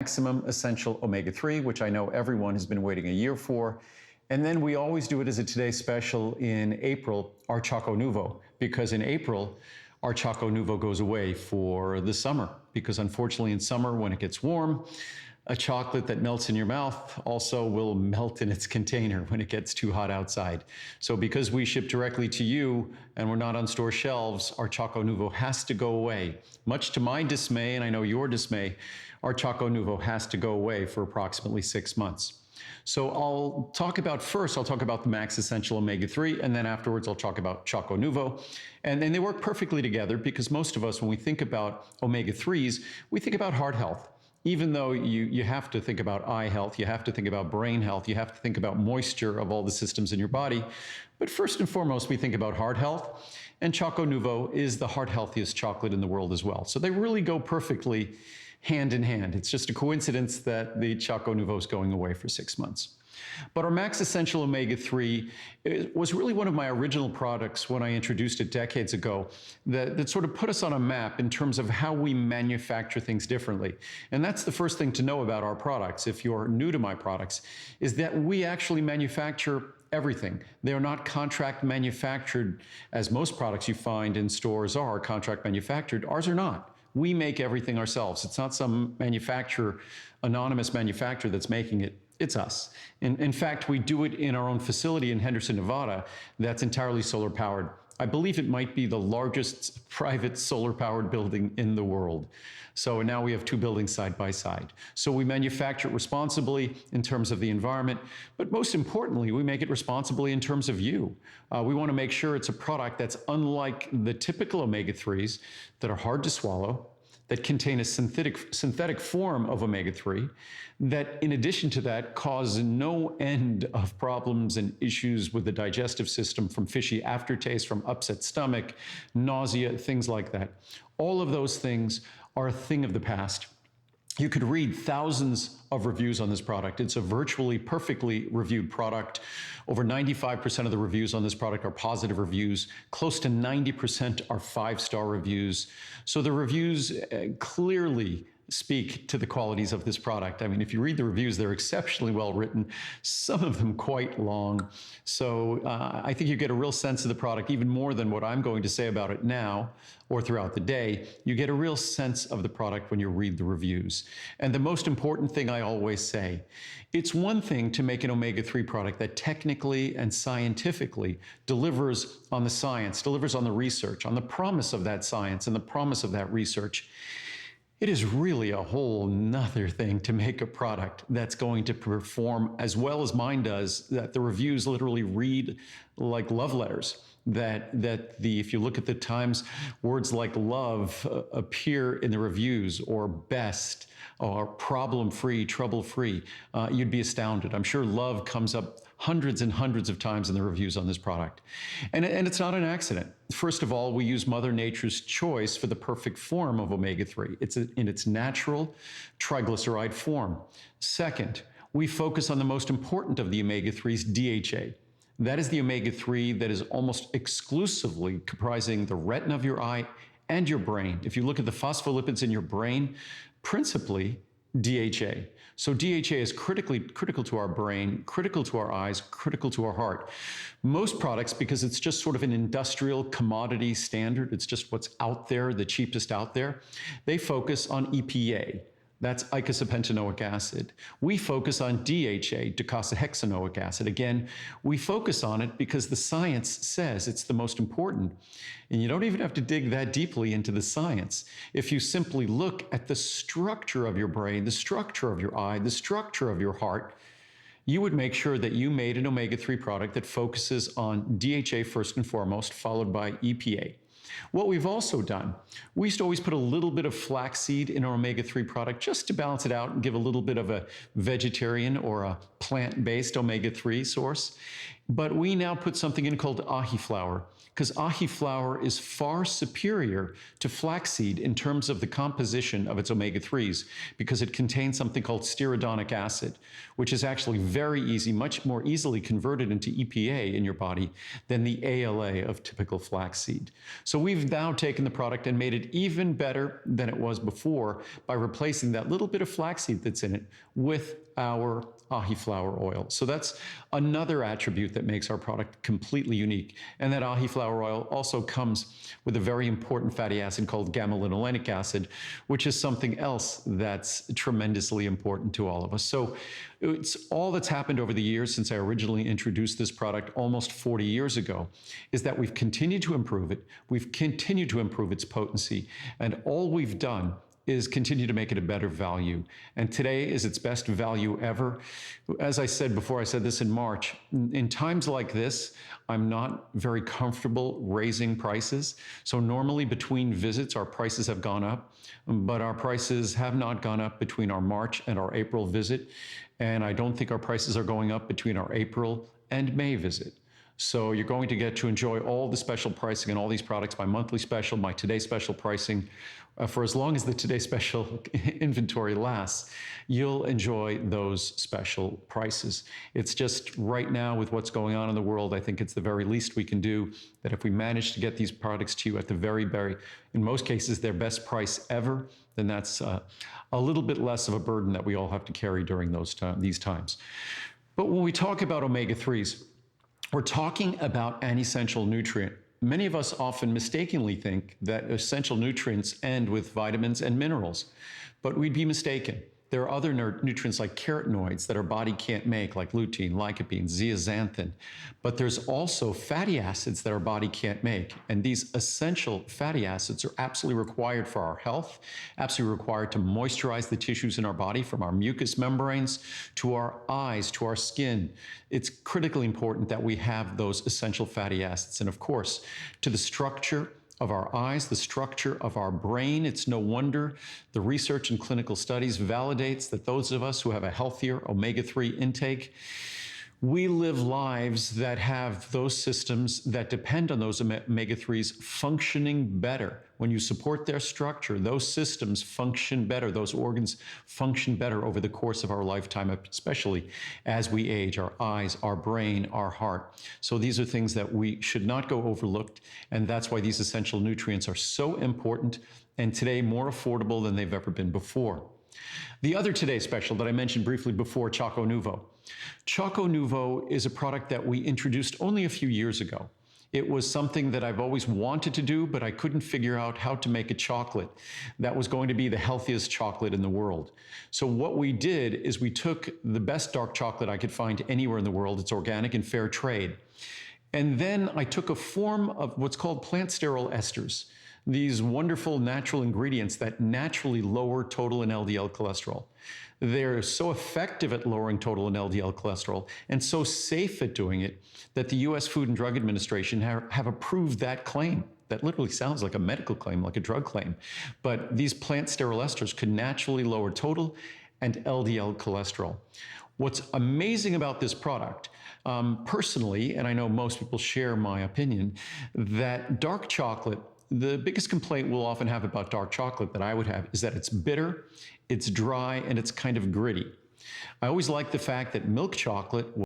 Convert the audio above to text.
Maximum Essential Omega-3, which I know everyone has been waiting a year for. And then we always do it as a Today Special in April, our Choco Nuvo, because in April, our Choco Nuvo goes away for the summer, because unfortunately in summer when it gets warm, a chocolate that melts in your mouth also will melt in its container when it gets too hot outside. So because we ship directly to you and we're not on store shelves, our Choco Nuvo has to go away. Much to my dismay, and I know your dismay, our Choco Nuvo has to go away for approximately 6 months. So I'll talk about the Max Essential Omega-3, and then afterwards I'll talk about Choco Nuvo. And they work perfectly together because most of us, when we think about omega-3s, we think about heart health. Even though you have to think about eye health, you have to think about brain health, you have to think about moisture of all the systems in your body. But first and foremost, we think about heart health. And Choco Nuvo is the heart healthiest chocolate in the world as well. So they really go perfectly hand in hand. It's just a coincidence that the Choco Nuvo is going away for 6 months. But our Max Essential Omega-3 was really one of my original products when I introduced it decades ago that sort of put us on a map in terms of how we manufacture things differently. And that's the first thing to know about our products, if you're new to my products, is that we actually manufacture everything. They are not contract manufactured as most products you find in stores are contract manufactured. Ours are not. We make everything ourselves. It's not some manufacturer, anonymous manufacturer that's making it. It's us. In fact, we do it in our own facility in Henderson, Nevada, that's entirely solar powered. I believe it might be the largest private solar powered building in the world. So now we have 2 buildings side by side. So we manufacture it responsibly in terms of the environment, but most importantly, we make it responsibly in terms of you. We want to make sure it's a product that's unlike the typical omega-3s that are hard to swallow, that contain a synthetic form of omega-3, that in addition to that cause no end of problems and issues with the digestive system, from fishy aftertaste, from upset stomach, nausea, things like that. All of those things are a thing of the past. You could read thousands of reviews on this product. It's a virtually perfectly reviewed product. Over 95% of the reviews on this product are positive reviews. Close to 90% are 5-star reviews. So the reviews clearly speak to the qualities of this product. I mean, if you read the reviews, they're exceptionally well written, some of them quite long. So I think you get a real sense of the product, even more than what I'm going to say about it now or throughout the day. You get a real sense of the product when you read the reviews. And the most important thing I always say, it's one thing to make an omega-3 product that technically and scientifically delivers on the science, delivers on the research, on the promise of that science and the promise of that research. It is really a whole nother thing to make a product that's going to perform as well as mine does, that the reviews literally read like love letters. If you look at the Times, words like love appear in the reviews, or best, or problem-free, trouble-free, you'd be astounded. I'm sure love comes up hundreds and hundreds of times in the reviews on this product. And it's not an accident. First of all, we use Mother Nature's choice for the perfect form of omega-3. It's in its natural triglyceride form. Second, we focus on the most important of the omega-3s, DHA. That is the omega-3 that is almost exclusively comprising the retina of your eye and your brain. If you look at the phospholipids in your brain, principally DHA. So DHA is critical to our brain, critical to our eyes, critical to our heart. Most products, because it's just sort of an industrial commodity standard, it's just what's out there, the cheapest out there, they focus on EPA. That's Eicosapentaenoic acid. We focus on DHA, Docosahexaenoic acid. Again, we focus on it because the science says it's the most important. And you don't even have to dig that deeply into the science. If you simply look at the structure of your brain, the structure of your eye, the structure of your heart, you would make sure that you made an omega-3 product that focuses on DHA first and foremost, followed by EPA. What we've also done, we used to always put a little bit of flaxseed in our omega-3 product just to balance it out and give a little bit of a vegetarian or a plant-based omega-3 source. But we now put something in called Ahiflower, because Ahiflower is far superior to flaxseed in terms of the composition of its omega-3s, because it contains something called Stearidonic Acid, which is actually very easy, much more easily converted into EPA in your body than the ALA of typical flaxseed. So we've now taken the product and made it even better than it was before by replacing that little bit of flaxseed that's in it with our Ahiflower oil. So that's another attribute that makes our product completely unique. And that Ahiflower oil also comes with a very important fatty acid called gamma-linolenic acid, which is something else that's tremendously important to all of us. So it's all that's happened over the years since I originally introduced this product almost 40 years ago, is that we've continued to improve it. We've continued to improve its potency. And all we've done is continue to make it a better value. And today is its best value ever. As I said before, I said this in March, in times like this, I'm not very comfortable raising prices. So normally between visits, our prices have gone up, but our prices have not gone up between our March and our April visit. And I don't think our prices are going up between our April and May visit. So you're going to get to enjoy all the special pricing on all these products, my monthly special, my Today Special pricing. For as long as the Today Special inventory lasts, you'll enjoy those special prices. It's just right now with what's going on in the world, I think it's the very least we can do, that if we manage to get these products to you at the very, in most cases, their best price ever, then that's a little bit less of a burden that we all have to carry during these times. But when we talk about omega-3s, we're talking about an essential nutrient. Many of us often mistakenly think that essential nutrients end with vitamins and minerals, but we'd be mistaken. There are other nutrients like carotenoids that our body can't make, like lutein, lycopene, zeaxanthin. But there's also fatty acids that our body can't make. And these essential fatty acids are absolutely required for our health, absolutely required to moisturize the tissues in our body, from our mucous membranes to our eyes, to our skin. It's critically important that we have those essential fatty acids. And of course, to the structure of our eyes, the structure of our brain. It's no wonder the research and clinical studies validates that those of us who have a healthier omega-3 intake, we live lives that have those systems that depend on those omega-3s functioning better. When you support their structure, those systems function better, those organs function better over the course of our lifetime, especially as we age, our eyes, our brain, our heart. So these are things that we should not go overlooked, and that's why these essential nutrients are so important, and today more affordable than they've ever been before. The other Today Special that I mentioned briefly before, Choco Nuvo. Choco Nuvo is a product that we introduced only a few years ago. It was something that I've always wanted to do, but I couldn't figure out how to make a chocolate that was going to be the healthiest chocolate in the world. So what we did is we took the best dark chocolate I could find anywhere in the world. It's organic and fair trade. And then I took a form of what's called plant sterol esters, these wonderful natural ingredients that naturally lower total and LDL cholesterol. They're so effective at lowering total and LDL cholesterol and so safe at doing it that the US Food and Drug Administration have approved that claim. That literally sounds like a medical claim, like a drug claim. But these plant sterol esters could naturally lower total and LDL cholesterol. What's amazing about this product, personally, and I know most people share my opinion, that dark chocolate, the biggest complaint we'll often have about dark chocolate that I would have is that it's bitter, it's dry, and it's kind of gritty. I always like the fact that milk chocolate